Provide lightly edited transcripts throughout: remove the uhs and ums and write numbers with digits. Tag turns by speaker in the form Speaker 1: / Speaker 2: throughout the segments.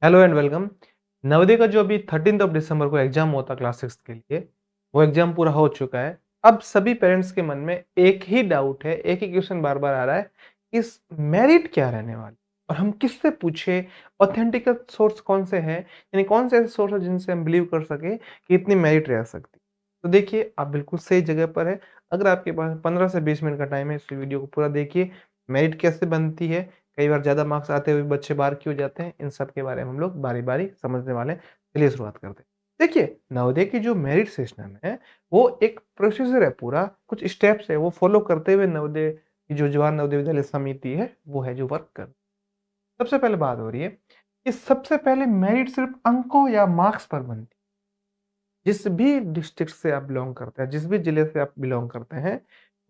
Speaker 1: Hello and welcome. Navodaya का जो अभी 13th ऑफ दिसंबर को एग्जाम होता क्लास 6 के लिए, वो एग्जाम पूरा हो चुका है। अब सभी पेरेंट्स के मन में एक ही डाउट है, एक ही क्वेश्चन बार-बार आ रहा है, इस मेरिट क्या रहने वाली? और हम किससे पूछे? ऑथेंटिक सोर्स कौन से हैं? यानी कौन से ऐसे सोर्स हैं जिनसे हम बिलीव कर सकें कि इतनी मेरिट रह सकती? तो देखिए, आप बिल्कुल सही जगह पर हैं। अगर आपके पास 15 से 20 मिनट का टाइम है, इस वीडियो को पूरा देखिए। मेरिट कैसे बनती है? कई बार ज़्यादा मार्क्स आते हुए बच्चे बाहर क्यों जाते हैं? इन सब के बारे में हम लोग बारी-बारी समझने वाले हैं। चलिए शुरुआत करते हैं। देखिए, नवोदय की जो मेरिट सिस्टम है, वो एक प्रोसीजर है पूरा, कुछ स्टेप्स है, वो फॉलो करते हुए नवोदय की जो जवाहर नवोदय विद्यालय समिति है, वो है जो वर्क कर सबसे पहले बात हो रही है कि सबसे पहले मेरिट सिर्फ़ अंकों या मार्क्स पर बनती है। जिस भी डिस्ट्रिक्ट से आप बिलॉन्ग करते हैं, जिस भी जिले से आप बिलॉन्ग करते हैं,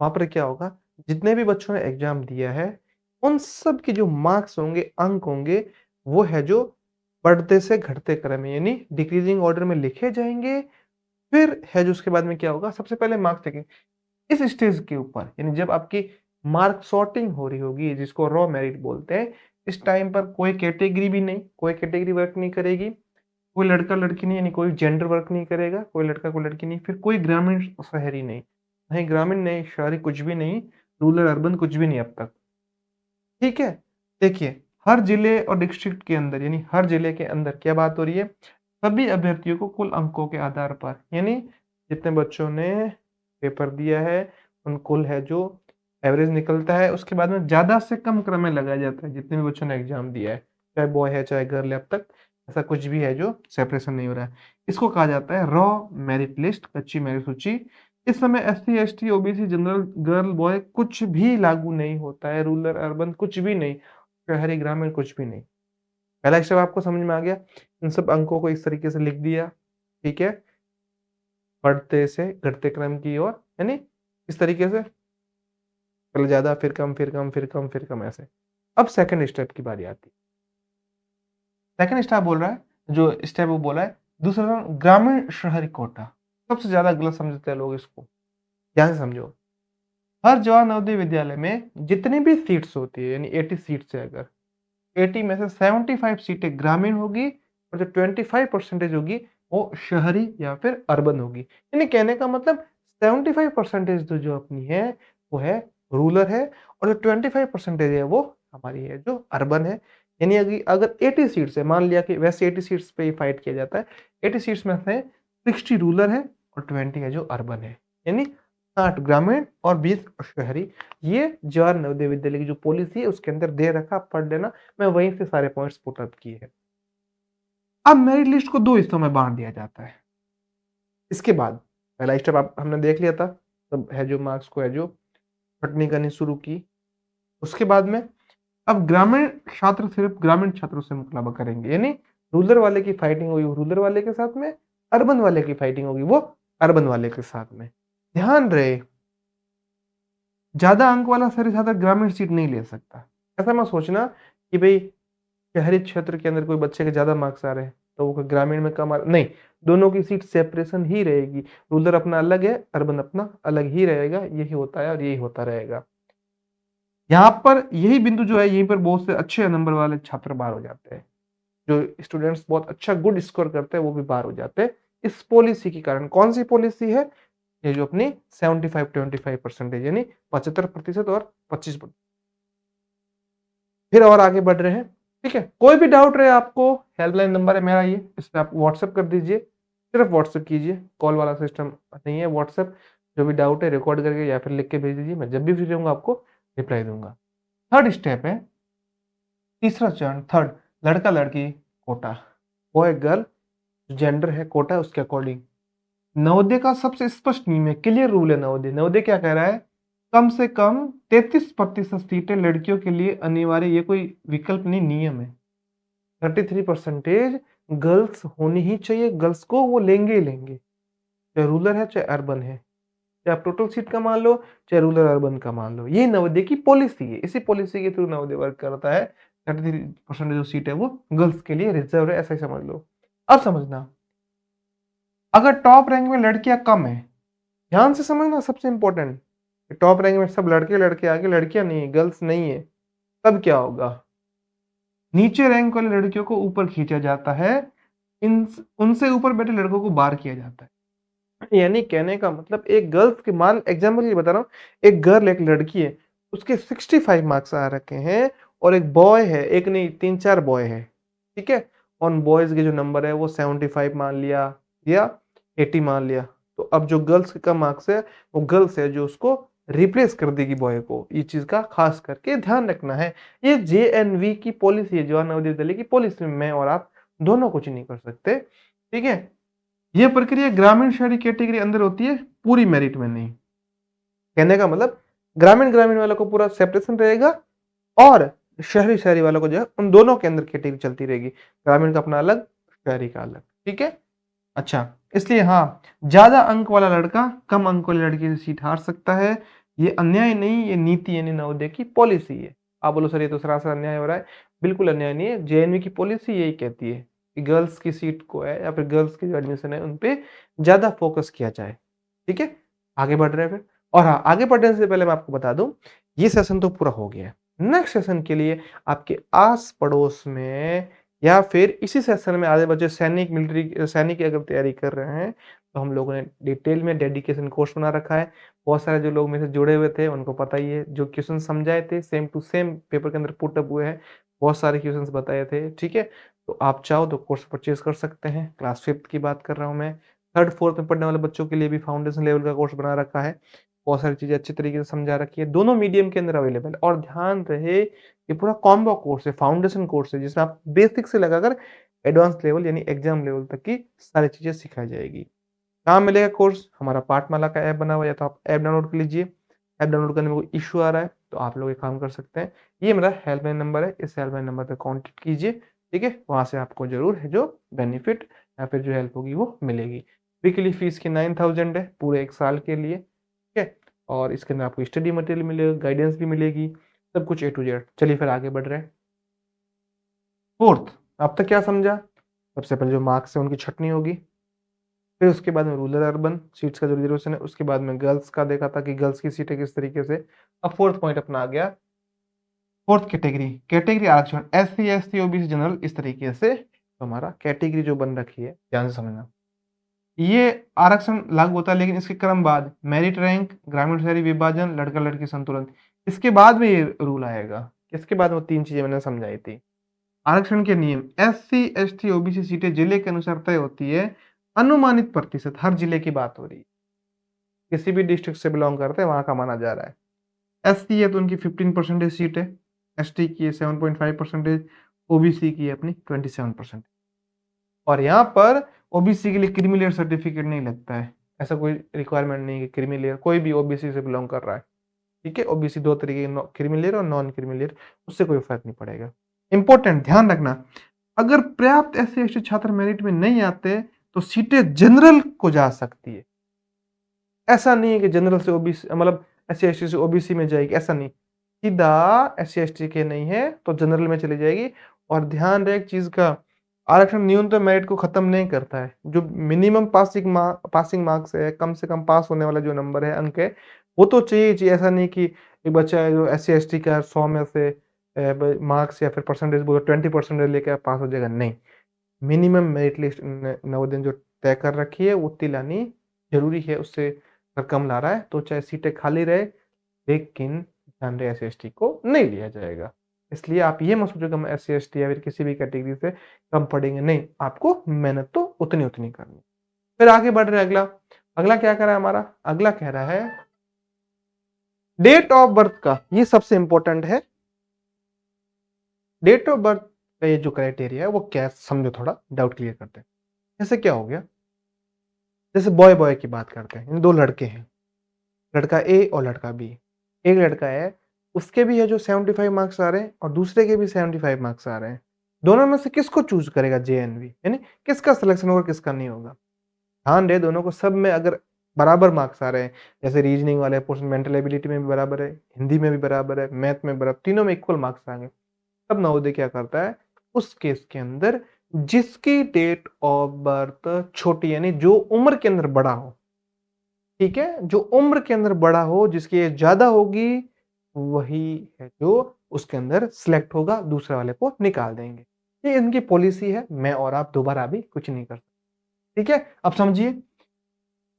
Speaker 1: वहाँ पर क्या होगा, जितने भी बच्चों ने एग्ज़ाम दिया है, उन सब के जो मार्क्स होंगे, अंक होंगे, वो है जो बढ़ते से घटते क्रम में यानी डिक्रीज़िंग ऑर्डर में लिखे जाएँगे। फिर है जो उसके बाद में क्या होगा, सबसे पहले मार्क्स देखें इस स्टेज के ऊपर यानी जब आपकी मार्क सॉर्टिंग हो रही होगी, जिसको रॉ मेरिट बोलते हैं, इस टाइम पर कोई कैटेगरी भी नहीं, कोई कैटेगरी वर्क नहीं करेगी। कोई लड़का-लड़की नहीं यानी कोई जेंडर वर्क नहीं करेगा, कोई लड़का, कोई लड़की नहीं, फिर कोई ग्रामीण, शहरी नहीं। नहीं ग्रामीण, नहीं शहरी, कुछ भी नहीं, रूरल, अर्बन कुछ भी नहीं अब तक, ठीक है? देखिए, हर जिले और डिस्ट्रिक्ट के अंदर यानी हर जिले के अंदर क्या बात हो रही है, सभी अभ्यर्थियों को कुल अंकों के आधार पर यानी जितने बच्चों ने पेपर दिया है, उन कुल है जो एवरेज निकलता है, उसके बाद में ज़्यादा से कम क्रम में लगाया जाता है, जितने भी बच्चों ने एग्ज़ाम दिया है, चाहे बॉय है, चाहे गर्ल है, अब तक ऐसा कुछ भी है जो सेपरेशन नहीं हो रहा है। इसको कहा जाता है रॉ मेरिट लिस्ट, कच्ची मेरिट सूची। इस समय SC, ST, OBC, general, girl, boy कुछ भी लागू नहीं होता है, रूरल, अर्बन कुछ भी नहीं, शहरी, ग्रामीण कुछ भी नहीं। पहला स्टेप आपको समझ में आ गया? इन सब अंकों को इस तरीके से लिख दिया, ठीक है? बढ़ते से घटते क्रम की ओर, यानी इस तरीके से पहले ज़्यादा, फिर कम, फिर कम, फिर कम, फिर कम ऐसे। अब सेकंड स्टेप की बारी आती है। सेकंड स्टेप बोल रहा है, जो स्टेप वो बोला है, दूसरा ग्रामीण शहरी कोटा। सबसे ज़्यादा गलत समझते हैं लोग इसको। ध्यान से समझो। हर जवाहर नवोदय विद्यालय में जितनी भी सीट्स होती है यानी 80 सीट्स है अगर, 80 में से 75 सीटें ग्रामीण होगी और जो 25% होगी वो शहरी या फिर अर्बन होगी। यानी कहने का मतलब 75% तो जो अपनी है वो है रूरल है और जो 25% है वो हमारी है जो अर्बन है। यानी अगर अगर 80 सीट्स है, मान लिया कि वैसे 80 सीट्स पे ही फाइट किया जाता है। 80 सीट्स में से 60 रूरल है और 20 है जो अर्बन है। यानी 60 ग्रामीण और 20 शहरी। ये जवाहर नवोदय विद्यालय की जो पॉलिसी है उसके अंदर दे रखा, आप पढ़ लेना। मैं वहीं से सारे पॉइंट्स पुट अप किए हैं। अब मेरिट लिस्ट को 2 हिस्सों में बाँट दिया जाता है। इसके बाद पहला स्टेप आप हमने देख लिया था, तब है जो मार्क्स को है जो छँटनी करनी शुरू की। उसके बाद में अब ग्रामीण छात्र सिर्फ़ ग्रामीण छात्रों से मुकाबला करेंगे, यानी रूरल वाले की फाइटिंग होगी वो रूरल वाले के साथ में, अर्बन वाले की फाइटिंग होगी वो अर्बन वाले के साथ में। ध्यान रहे, ज़्यादा अंक वाला शहरी छात्र ग्रामीण सीट नहीं ले सकता। ऐसा मत सोचना कि भई शहरी क्षेत्र के अंदर कोई बच्चे के ज़्यादा मार्क्स आ रहे हैं, तो वो ग्रामीण में कम आ रहे नहीं, दोनों की सीट सेपरेशन ही रहेगी। रूरल अपना अलग है, अर्बन अपना अलग ही रहेगा, यही होता है और यही होता रहेगा। यहाँ पर यही बिंदु जो है, यहीं पर बहुत से अच्छे नंबर वाले छात्र बाहर हो जाते हैं। जो स्टूडेंट्स बहुत अच्छा गुड स्कोर करते हैं, वो भी बाहर हो जाते हैं, इस पॉलिसी के कारण। कौन-सी पॉलिसी है? ये जो अपनी 75-25% यानी 75% और 25 फिर और आगे बढ़ रहे हैं, ठीक है? कोई भी डाउट रहे आपको, हेल्पलाइन नंबर है मेरा ये, इस पे आप व्हाट्सएप कर दीजिए, सिर्फ व्हाट्सएप कीजिए, कॉल वाला सिस्टम नहीं है, व्हाट्सएप। जो भी डाउट है रिकॉर्ड करके या फिर लिख के भेज दीजिए, मैं जब भी फ्री रहूँगा आपको रिप्लाई दूँगा। थर्ड स्टेप है, तीसरा चरण थर्ड, लड़का-लड़की कोटा, बॉय गर्ल जेंडर है कोटा उसके अकॉर्डिंग। नवोदय का सबसे स्पष्ट नियम है, क्लियर रूल है नवोदय। नवोदय क्या कह रहा है? कम से कम 33% सीटें लड़कियों के लिए अनिवार्य, ये कोई विकल्प नहीं, नियम है। 33% गर्ल्स होनी ही चाहिए, गर्ल्स को वो लेंगे ही लेंगे, चाहे रूरल है, चाहे अर्बन है। चाहे आप टोटल सीट का मान लो, चाहे रूरल अर्बन का मान लो। ये नवोदय की पॉलिसी है, इसी पॉलिसी के थ्रू नवोदय वर्क करता है। 33% जो सीट है वो गर्ल्स के लिए रिज़र्व है, ऐसा ही समझ लो। अब समझना, अगर टॉप रैंक में लड़कियाँ कम हैं, ध्यान से समझना सबसे इम्पोर्टेंट, टॉप रैंक में सब लड़के-लड़के आ गए, लड़कियाँ नहीं है, गर्ल्स नहीं है, तब क्या होगा? नीचे रैंक वाली लड़कियों को ऊपर खींचा जाता है, इन उनसे ऊपर बैठे लड़कों को बाहर किया जाता है। यानी कहने का मतलब एक गर्ल्स के मान एग्ज़ाम्पल के लिए बता रहा हूँ, एक गर्ल एक लड़की है, उसके 65 मार्क्स आ रखे हैं और एक बॉय है, एक नहीं 3-4 बॉय है, ठीक है? और बॉयज़ के जो नंबर है वो 75 मान लिया या 80 मान लिया। तो अब जो गर्ल्स के कम मार्क्स है, वो गर्ल्स है जो उसको रिप्लेस कर देगी बॉय को। ये चीज़ का खास करके ध्यान रखना है। ये जेएनवी की पॉलिसी है, जवाहर नवोदय विद्यालय की पॉलिसी में मैं और आप दोनों कुछ नहीं कर सकते, ठीक है? ये प्रक्रिया ग्रामीण शहरी कैटेगरी अंदर होती है, पूरी मेरिट में नहीं। कहने का मतलब ग्रामीण वालों को पूरा सेपरेशन रहेगा और शहरी वालों को जो है उन दोनों के अंदर कैटेगरी चलती रहेगी। ग्रामीण का अपना अलग, शहरी का अलग, ठीक है? अच्छा, इसलिए हाँ, ज़्यादा अंक वाला लड़का कम अंक वाली लड़की से सीट हार सकता है। ये अन्याय नहीं, ये नीति यानी नवोदय की पॉलिसी है। आप बोलो सर ये तो सरासर अन्याय हो रहा है। बिल्कुल अन्याय नहीं है, जेएनवी की पॉलिसी यही कहती है कि गर्ल्स की सीट को है या फिर गर्ल्स की जो एडमिशन है उन पे ज़्यादा फोकस किया जाए। ठीक है? आगे बढ़ रहे हैं फिर। और हाँ, आगे बढ़ने से पहले मैं आपको बता दूँ, ये सेशन तो पूरा हो गया है। नेक्स्ट सेशन के लिए आपके आस-पड़ोस में या फिर इसी सेशन में आधे बच्चे सैनिक की अगर तैयारी कर रहे हैं, तो हम लोगों ने डिटेल में डेडिकेशन कोर्स बना रखा है। बहुत सारे जो लोग मेरे से जुड़े हुए थे, उनको पता ही है, जो क्वेश्चन समझाए थे, सेम टू सेम पेपर के अंदर पुट अप हुए हैं। बहुत सारे क्वेश्चंस बताए थे, ठीक है? तो आप चाहो तो कोर्स परचेज़ कर सकते हैं। क्लास 5th की बात कर रहा हूँ मैं। 3rd, 4th में पढ़ने वाले बच्चों के लिए भी फाउंडेशन लेवल का कोर्स बना रखा है। बहुत सारी चीज़ें अच्छी तरीके से समझा रखी है। दोनों मीडियम के अंदर अवेलेबल है और ध्यान रहे, ये पूरा कॉम्बो कोर्स है, फाउंडेशन कोर्स है, जिसमें आप बेसिक से लगाकर एडवांस लेवल यानी एग्जाम लेवल तक की सारी चीज़ें सिखाई जाएगी। कहाँ मिलेगा कोर्स? हमारा पाठमाला का ऐप बना हुआ है, या तो आप ऐप डाउनलोड कर लीजिए। ऐप डाउनलोड करने में कोई इश्यू आ रहा है, तो आप लोग एक काम कर सकते हैं। ये मेरा हेल्पलाइन नंबर है, इस हेल्पलाइन नंबर पे कॉन्टैक्ट कीजिए, ठीक है? वहाँ से आपको ज़रूर है जो बेनिफिट या फिर जो हेल्प होगी वो मिलेगी। वीकली फीस की 9000 है पूरे 1 साल के लिए, ठीक है? और इसके अंदर आपको स्टडी मटेरियल मिलेगा, गाइडेंस भी मिलेगी, सब कुछ ए टू जेड। चलिए फिर आगे बढ़ रहे हैं। 4th, अब तक क्या समझा? सबसे पहले जो मार्क्स है उनकी छँटनी होगी। फिर उसके बाद में रूरल अर्बन सीट्स का जो रिजर्वेशन है, उसके बाद में गर्ल्स का देखा था कि गर्ल्स की सीटें किस तरीके से। अब 4th पॉइंट अपना आ गया, 4th कैटेगरी आरक्षण एससी, एसटी, ओबीसी, जनरल, इस तरीके से तो हमारा कैटेगरी जो बन रखी है, ध्यान से समझना। ये आरक्षण लागू होता है, लेकिन इसके क्रमवार मेरिट रैंक, ग्रामीण शहरी विभाजन, लड़का-लड़की संतुलन, इसके बाद में ये रूल आएगा। इसके बाद वो 3 चीज़ें मैंने समझाई थी। आरक्षण के नियम, एससी, एसटी, ओबीसी सीटें जिले के अनुसार तय होती है। अनुमानित प्रतिशत, हर जिले की बात हो रही है। किसी भी डिस्ट्रिक्ट से बिलॉन्ग करते हैं, वहाँ का माना जा रहा है। एससी है तो उनकी 15% सीट है, एसटी की है 7.5%, ओबीसी की है अपनी 27%। और यहाँ पर ओबीसी के लिए क्रीमी लेयर सर्टिफिकेट नहीं लगता है। ऐसा कोई रिक्वायरमेंट नहीं है कि क्रीमी लेयर, कोई भी ओबीसी से बिलॉन्ग कर रहा है, ठीक है? ओबीसी 2 तरीके के, क्रीमी लेयर और नॉन क्रीमी लेयर, उससे कोई फ़र्क नहीं पड़ेगा। इम्पोर्टेंट ध्यान रखना, अगर पर्याप्त एससी, एसटी छात्र मेरिट में नहीं आते, तो सीटें जनरल को जा सकती है। ऐसा नहीं है कि जनरल से ओबीसी मतलब एससी, एसटी से ओबीसी में जाएगी, ऐसा नहीं। सीधा एससी, एसटी के नहीं है, तो जनरल में चली जाएगी। और ध्यान रहे एक चीज़ का, आरक्षण न्यूनतम मेरिट को खत्म नहीं करता है। जो मिनिमम पासिंग मार्क्स है, कम से कम पास होने वाला जो नंबर है, अंक है, वो तो चाहिए ही चाहिए। ऐसा नहीं कि एक बच्चा है जो एससी, एसटी का 100 में से मार्क्स या फिर परसेंटेज बोलो 20% लेके पास हो जाएगा, नहीं। मिनिमम मेरिट लिस्ट नवोदय ने जो तय कर रखी है, वो उतनी लानी ज़रूरी है। उससे अगर कम ला रहा है, तो चाहे सीटें खाली रहे, लेकिन ध्यान रहे एससी-एसटी को नहीं लिया जाएगा। इसलिए आप ये मत सोचो कि हम एससी-एसटी या फिर किसी भी कैटेगरी से कम पढ़ेंगे, नहीं, आपको मेहनत तो उतनी-उतनी करनी है। फिर आगे बढ़ रहे हैं अगला। अगला क्या कह रहा है हमारा? अगला कह रहा है डेट ऑफ बर्थ का, ये सबसे इम्पोर्टेंट है। डेट ऑफ बर्थ का ये जो क्राइटेरिया है, वो क्या है समझो, थोड़ा डाउट क्लियर करते हैं। जैसे क्या हो गया? जैसे बॉय की बात करते हैं, 2 लड़के हैं, लड़का ए और लड़का बी। एक लड़का है, उसके भी है जो 75 मार्क्स आ रहे हैं और दूसरे के भी 75 मार्क्स आ रहे हैं। दोनों में से किसको चूज़ करेगा जेएनवी? यानी किसका सिलेक्शन होगा, किसका नहीं होगा? ध्यान रहे दोनों को सब में अगर बराबर मार्क्स आ रहे हैं, जैसे रीजनिंग वाले पोर्शन मेंटल एबिलिटी में भी बराबर है, हिंदी में भी बराबर है, मैथ में बराबर, तीनों में इक्वल मार्क्स आ गए। तब नवोदय क्या करता है, उस केस के अंदर जिसकी डेट ऑफ बर्थ छोटी यानी जो उम्र के अंदर बड़ा हो, ठीक है? जो उम्र के अंदर बड़ा हो, जिसकी एज ज़्यादा होगी, वही है जो उसके अंदर सिलेक्ट होगा, दूसरे वाले को निकाल देंगे। ये इनकी पॉलिसी है, मैं और आप दोबारा भी कुछ नहीं कर सकते। ठीक है? अब समझिए,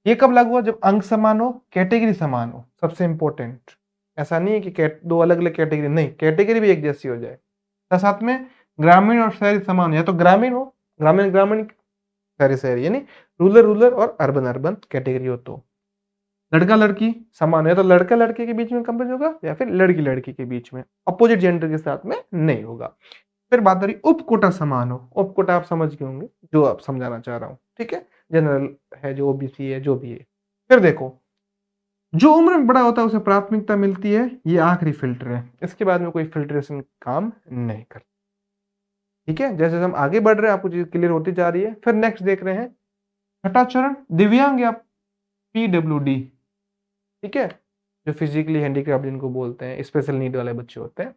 Speaker 1: ये कब लागू हुआ? जब अंक समान हो, कैटेगरी समान हो, सबसे इंपॉर्टेंट। ऐसा नहीं है कि दो अलग-अलग कैटेगरी, नहीं, कैटेगरी भी एक जैसी हो जाए। साथ में ग्रामीण और शहरी समान हो, या तो ग्रामीण हो, ग्रामीण-ग्रामीण, शहरी-शहरी, यानी रूरल-रूरल और अर्बन-अर्बन कैटेगरी हो तो। लड़का-लड़की समान है, तो लड़का-लड़के के बीच में कंपेरिज़न होगा या फिर लड़की-लड़की के बीच में, अपोजिट जेंडर के साथ में नहीं होगा। फिर बात हो रही उपकोटा समान हो, उपकोटा आप समझ गए होंगे, जो आप समझाना चाह रहा हूँ, ठीक है? जनरल है, जो ओबीसी है, जो भी है। फिर देखो, जो उम्र में बड़ा होता है उसे प्राथमिकता मिलती है, ये आखिरी फ़िल्टर है। इसके बाद में कोई फ़िल्ट्रेशन काम नहीं करता, ठीक है? जैसे-जैसे हम आगे बढ़ रहे हैं, आपको चीज़ क्लियर होती जा रही है। फिर नेक्स्ट देख रहे हैं, छठा चरण, दिव्यांग या पीडब्ल्यूडी, ठीक है? जो फिजिकली हैंडीकैप्ड जिनको बोलते हैं, स्पेशल नीड वाले बच्चे होते हैं।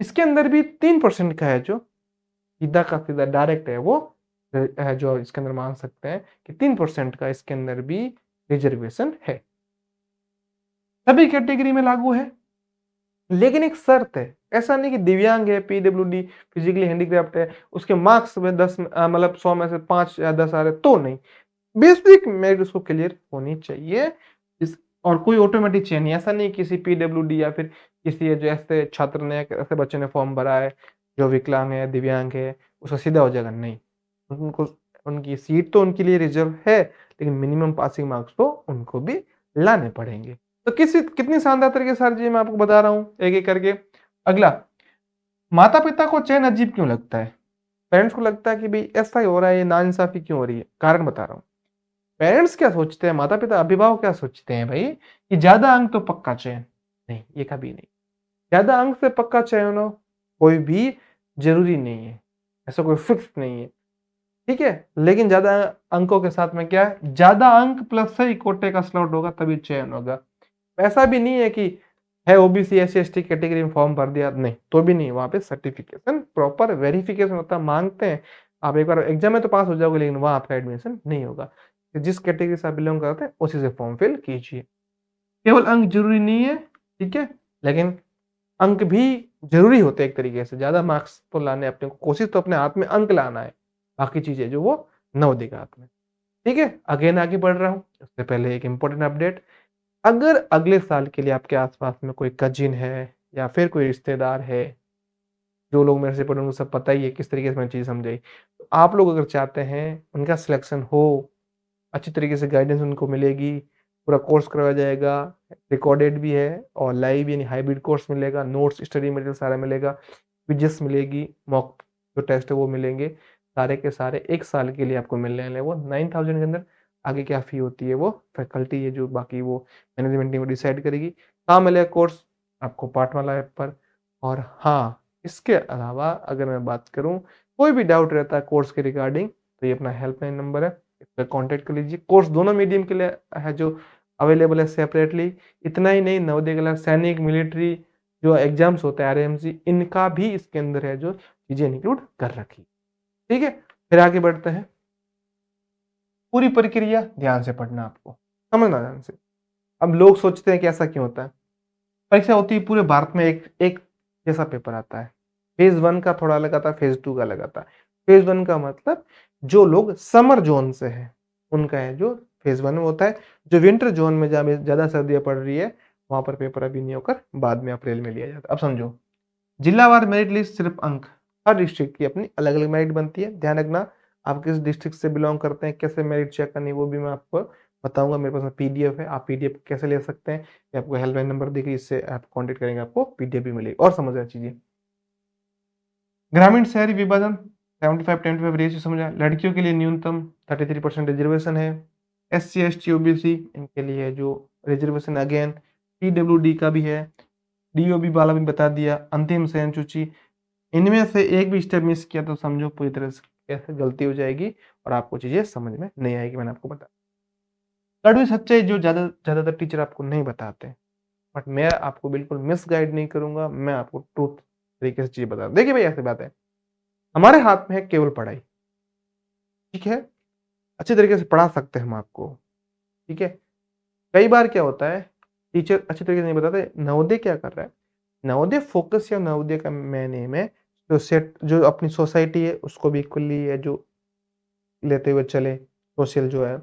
Speaker 1: इसके अंदर भी 3% का है, जो सीधा का सीधा डायरेक्ट है, वो है, जो इसके अंदर मान सकते हैं कि 3% का इसके अंदर भी रिजर्वेशन है। सभी कैटेगरी में लागू है, लेकिन एक शर्त है। ऐसा नहीं कि दिव्यांग है, पीडब्ल्यूडी, फिजिकली हैंडीकैप्ड है, उसके मार्क्स में 10 मतलब 100 में से 5 या 10 आ रहे तो नहीं। बेसिक मेरिट उसको क्लियर होनी चाहिए। इस और कोई ऑटोमेटिक चेंज नहीं, ऐसा नहीं किसी पीडब्ल्यूडी या फिर किसी जो ऐसे छात्र ने, ऐसे बच्चे ने फॉर्म भरा है, जो विकलांग है, दिव्यांग है, उसका सीधा हो जाएगा, नहीं। उनको, उनकी सीट तो उनके लिए रिज़र्व है, लेकिन मिनिमम पासिंग मार्क्स तो उनको भी लाने पड़ेंगे। तो कितनी शानदार तरीके से सर जी मैं आपको बता रहा हूँ, एक-एक करके। अगला, माता-पिता को चयन अजीब क्यों लगता है? पेरेंट्स को लगता है कि भई ऐसा ही हो रहा है, ये नाइंसाफ़ी क्यों हो रही है? कारण बता रहा हूँ। पेरेंट्स क्या सोचते हैं, माता-पिता, अभिभावक क्या सोचते हैं भई, कि ज़्यादा अंक तो पक्का चयन। नहीं, ये कभी नहीं। ज़्यादा अंक से पक्का चयन हो, कोई भी ज़रूरी नहीं है। ऐसा कोई फिक्स नहीं है, ठीक है? लेकिन ज़्यादा अंकों के साथ में क्या है, ज़्यादा अंक प्लस से ही कोटे का स्लॉट होगा, तभी चयन होगा। ऐसा भी नहीं है कि है ओबीसी, एससी-एसटी कैटेगरी में फॉर्म भर दिया, नहीं, तो भी नहीं, वहाँ पे सर्टिफिकेशन, प्रॉपर वेरिफिकेशन होता है, माँगते हैं। आप एक बार एग्ज़ाम में तो पास हो जाओगे, लेकिन वहाँ आपका एडमिशन नहीं होगा। तो जिस कैटेगरी से आप बिलॉन्ग करते हैं, उसी से फॉर्म फिल कीजिए। केवल अंक ज़रूरी नहीं है, ठीक है? लेकिन अंक भी ज़रूरी होते हैं एक तरीके से, ज़्यादा मार्क्स तो लाने अपने को, कोशिश तो अपने हाथ में अंक लाना है, बाकी चीज़ें जो वो नवोदय के हाथ में। ठीक है? अगेन आगे बढ़ रहा हूँ, उससे पहले एक इम्पोर्टेंट अपडेट, अगर अगले साल के लिए आपके आस-पास में कोई कज़िन है या फिर कोई रिश्तेदार है, जो लोग मेरे से पढ़े उनको सब पता ही है किस तरीके से मैंने चीज़ समझाई। तो आप लोग अगर चाहते हैं उनका सिलेक्शन हो, अच्छी तरीके से गाइडेंस उनको मिलेगी, पूरा कोर्स करवाया जाएगा, रिकॉर्डेड भी है और लाइव यानी हाइब्रिड कोर्स मिलेगा, नोट्स, स्टडी मटेरियल सारा मिलेगा, क्विज़ेस मिलेगी, मॉक जो टेस्ट है वो मिलेंगे, सारे के सारे 1 साल के लिए आपको मिलने वाले हैं वो 9000 के अंदर। आगे क्या फ़ी होती है वो फैकल्टी है जो बाकी वो मैनेजमेंट टीम डिसाइड करेगी। कहाँ मिलेगा कोर्स? आपको पाठमाला ऐप पर। और हाँ, इसके अलावा अगर मैं बात करूँ, कोई भी डाउट रहता है कोर्स के रिगार्डिंग, तो ये अपना हेल्पलाइन नंबर है, इस पे कॉन्टैक्ट कर लीजिए। कोर्स दोनों मीडियम के लिए है जो अवेलेबल है सेपरेटली। इतना ही नहीं, नवोदय के अलावा सैनिक, मिलिट्री जो एग्ज़ाम्स होते हैं आरएमसी, इनका भी इसके अंदर है जो चीज़ें इंक्लूड कर रखी। ठीक है? फिर आगे बढ़ते हैं। पूरी प्रक्रिया ध्यान से पढ़ना आपको, समझना ध्यान से। अब लोग सोचते हैं कि ऐसा क्यों होता है? परीक्षा होती है पूरे भारत में, एक एक जैसा पेपर आता है। फेज़ 1 का थोड़ा अलग आता है, फेज़ 2 का अलग आता है। फेज़ 1 का मतलब जो लोग समर ज़ोन से हैं, उनका है जो फेज़ 1 में होता है। जो विंटर ज़ोन में जहाँ पे ज़्यादा सर्दियाँ पड़ रही है, वहाँ पर पेपर अभी नहीं होकर बाद में अप्रैल में लिया जाता है। अब समझो, जिलावार मेरिट लिस्ट सिर्फ अंक, हर डिस्ट्रिक्ट की अपनी अलग-अलग मेरिट बनती है। ध्यान रखना, आप किस डिस्ट्रिक्ट से बिलॉन्ग करते हैं, कैसे मेरिट चेक करनी है, वो भी मैं आपको बताऊँगा। मेरे पास में पीडीएफ है, आप पीडीएफ कैसे ले सकते हैं, ये आपको हेल्पलाइन नंबर दिख रही है, इससे आप कॉन्टैक्ट करेंगे, आपको पीडीएफ भी मिलेगी। और समझ आए चीज़ें। ग्रामीण शहरी विभाजन 75-25 रेशियो समझा। लड़कियों के लिए न्यूनतम 33% रिजर्वेशन है। एससी, एसटी, ओबीसी इनके लिए जो रिजर्वेशन अगेन पीडब्ल्यूडी का भी है। डीओबी वाला भी बता दिया। अंतिम चयन सूची, इनमें से एक भी स्टेप मिस किया तो समझो पूरी तरह से कैसे गलती हो जाएगी और आपको चीज़ें समझ में नहीं आएगी, मैंने आपको बताया। कड़वी सच्चाई जो ज़्यादातर टीचर आपको नहीं बताते, बट मैं आपको बिल्कुल मिसगाइड नहीं करूँगा, मैं आपको ट्रूथ तरीके से चीज़ें बता रहा हूँ। देखिए भाई, ऐसी बात है, हमारे हाथ में है केवल पढ़ाई, ठीक है? अच्छे तरीके से पढ़ा सकते हैं हम आपको, ठीक है? कई बार क्या होता है, टीचर अच्छे तरीके से नहीं बताते, नवोदय क्या कर रहा है, नवोदय फोकस या नवोदय का मेन एम है जो अपनी सोसाइटी है उसको भी इक्वली है जो लेते हुए चले, सोशल जो है,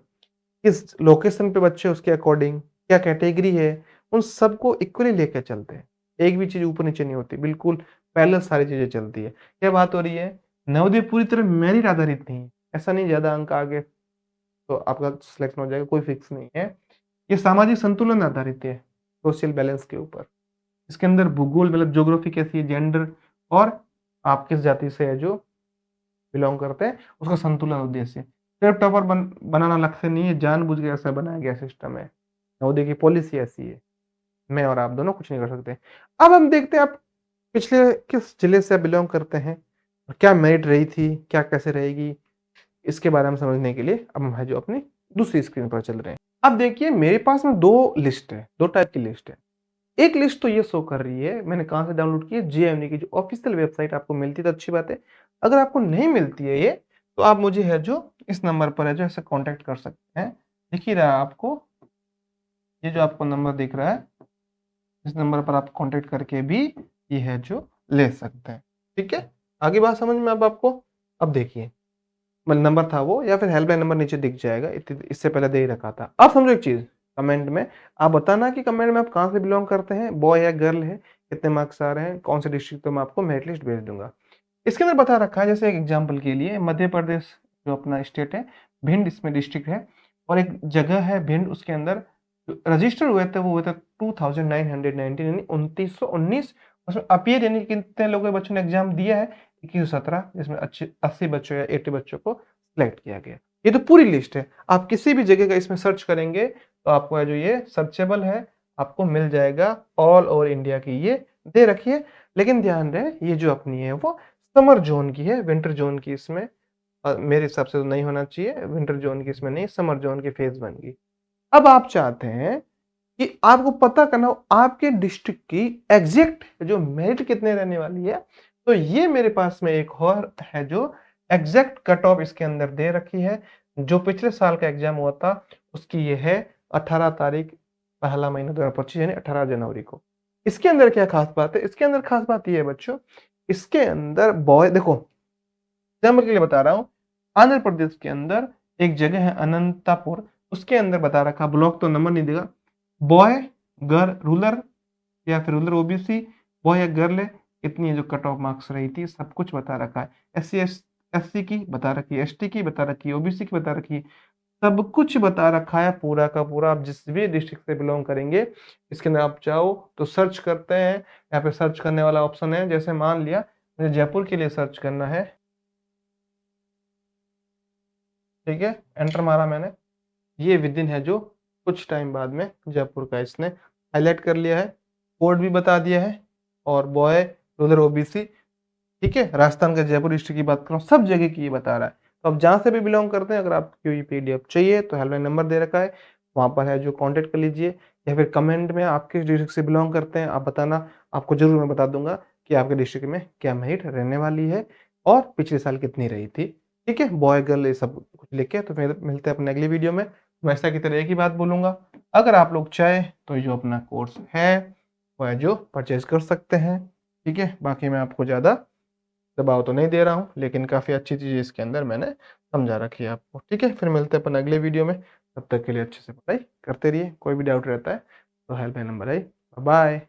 Speaker 1: किस लोकेशन पे बच्चे उसके अकॉर्डिंग, क्या कैटेगरी है, उन सबको इक्वली लेके चलते हैं। एक भी चीज़ ऊपर-नीचे नहीं होती, बिल्कुल पैरेलल सारी चीज़ें चलती है। क्या बात हो रही है? नवोदय पूरी तरह मेरिट आधारित नहीं है, ऐसा नहीं ज़्यादा अंक आ गए तो आपका सिलेक्शन हो जाएगा, कोई फिक्स नहीं है। ये सामाजिक संतुलन आधारित है, सोशल बैलेंस के ऊपर। इसके अंदर भूगोल मतलब ज्योग्राफी कैसी है, जेंडर और आप किस जाति से है जो बिलॉन्ग करते हैं, उसका संतुलन उद्देश्य। सिर्फ टॉपर बनाना लक्ष्य नहीं है, जानबूझ के ऐसा बनाया गया सिस्टम है। नवोदय की पॉलिसी ऐसी है। मैं और आप दोनों कुछ नहीं कर सकते। अब हम देखते हैं आप पिछले किस जिले से बिलॉन्ग करते हैं, और क्या मेरिट रही थी, क्या कैसे रहेगी, इसके बारे में समझने के लिए अब हम है जो अपनी दूसरी स्क्रीन पर चल रहे हैं। अब देखिए मेरे पास में 2 लिस्ट है, 2 टाइप की लिस्ट है। एक लिस्ट तो ये शो कर रही है, मैंने कहाँ से डाउनलोड की है, जेएमनी की जो ऑफिशियल वेबसाइट आपको मिलती है तो अच्छी बात है। अगर आपको नहीं मिलती है ये, तो आप मुझे है जो इस नंबर पर है जो ऐसे कॉन्टैक्ट कर सकते हैं। दिख ही रहा है आपको, ये जो आपको नंबर दिख रहा है, इस नंबर पर आप कॉन्टैक्ट करके भी ये है जो ले सकते हैं। ठीक है? आगे बात समझ में अब आपको? अब देखिए, नंबर था वो या फिर हेल्पलाइन नंबर नीचे दिख जाएगा, इससे पहले दे ही रखा था। अब समझो एक चीज़, कमेंट में आप बताना कि कमेंट में आप कहाँ से बिलॉन्ग करते हैं, बॉय है, गर्ल है, कितने मार्क्स आ रहे हैं, कौन से डिस्ट्रिक्ट, तो मैं आपको मेरिट लिस्ट भेज दूँगा। इसके अंदर बता रखा है जैसे एक एग्जांपल के लिए मध्य प्रदेश जो अपना स्टेट है, भिंड इसमें डिस्ट्रिक्ट है और एक जगह है भिंड, उसके अंदर जो रजिस्टर हुए थे वो हुए थे 2919 यानी 2919। उसमें अपीयर यानी कितने लोगों बच्चों ने एग्जाम दिया है 2117, जिसमें अच्छे 80 बच्चों या 80 बच्चों को सिलेक्ट किया गया। ये तो पूरी लिस्ट है, आप किसी भी जगह का इसमें सर्च करेंगे तो आपको है जो ये सर्चेबल है, आपको मिल जाएगा। ऑल ओवर इंडिया की ये दे रखी है, लेकिन ध्यान रहे ये जो अपनी है वो समर ज़ोन की है, विंटर ज़ोन की इसमें मेरे हिसाब से तो नहीं होना चाहिए, विंटर ज़ोन की इसमें नहीं, समर ज़ोन की फ़ेज़ 1 की। अब आप चाहते हैं कि आपको पता करना हो आपके डिस्ट्रिक्ट की एग्ज़ैक्ट जो मेरिट कितने रहने वाली है, तो ये मेरे पास में एक और है जो एग्ज़ैक्ट कट ऑफ इसके अंदर दे रखी है। जो पिछले साल का एग्ज़ाम हुआ था, उसकी ये है 18 तारीख, पहला महीना 2025 यानी 18 जनवरी को। इसके अंदर क्या ख़ास बात है? इसके अंदर ख़ास बात ये है बच्चों, इसके अंदर बॉय देखो, एग्ज़ाम्पल के लिए बता रहा हूँ, आंध्र प्रदेश के अंदर एक जगह है अनंतापुर, उसके अंदर बता रखा, ब्लॉक तो नंबर नहीं देगा, बॉय, गर्ल, रूरल या फिर रूरल ओबीसी, बॉय या गर्ल है, कितनी है जो कट ऑफ मार्क्स रही थी, सब कुछ बता रखा है। एससी की बता रखी है, एसटी की बता रखी है, ओबीसी की बता रखी है, सब कुछ बता रखा है पूरा का पूरा। आप जिस भी डिस्ट्रिक्ट से बिलॉन्ग करेंगे, इसके अंदर आप चाहो तो सर्च करते हैं, यहाँ पे सर्च करने वाला ऑप्शन है, जैसे मान लिया मुझे जयपुर के लिए सर्च करना है, ठीक है? एंटर मारा मैंने, ये विदिन है जो कुछ टाइम बाद में जयपुर का इसने हाइलाइट कर लिया है, कोड भी बता दिया है और बॉय, रूरल ओबीसी, ठीक है? राजस्थान का जयपुर डिस्ट्रिक्ट की बात करूँ, सब जगह की ये बता रहा है। तो आप जहाँ से भी बिलॉन्ग करते हैं, अगर आपको ये पीडीएफ चाहिए तो हेल्पलाइन नंबर दे रखा है, वहाँ पर है जो कॉन्टैक्ट कर लीजिए, या फिर कमेंट में आप किस डिस्ट्रिक्ट से बिलॉन्ग करते हैं आप बताना, आपको ज़रूर मैं बता दूँगा कि आपके डिस्ट्रिक्ट में क्या मेरिट रहने वाली है और पिछले साल कितनी रही थी, ठीक है? बॉय, गर्ल ये सब कुछ लिख के, तो फिर मिलते हैं अपने अगली वीडियो में। हमेशा की तरह एक ही बात बोलूँगा, अगर आप लोग चाहें तो ये जो अपना कोर्स है, वो है जो परचेज़ कर सकते हैं, ठीक है? बाकी मैं आपको ज़्यादा दबाव तो नहीं दे रहा हूँ, लेकिन काफ़ी अच्छी चीज़ इसके अंदर मैंने समझा रखी है आपको, ठीक है? फिर मिलते हैं अपन अगले वीडियो में, तब तक के लिए अच्छे से पढ़ाई करते रहिए, कोई भी डाउट रहता है तो हेल्पलाइन नंबर है, बाय।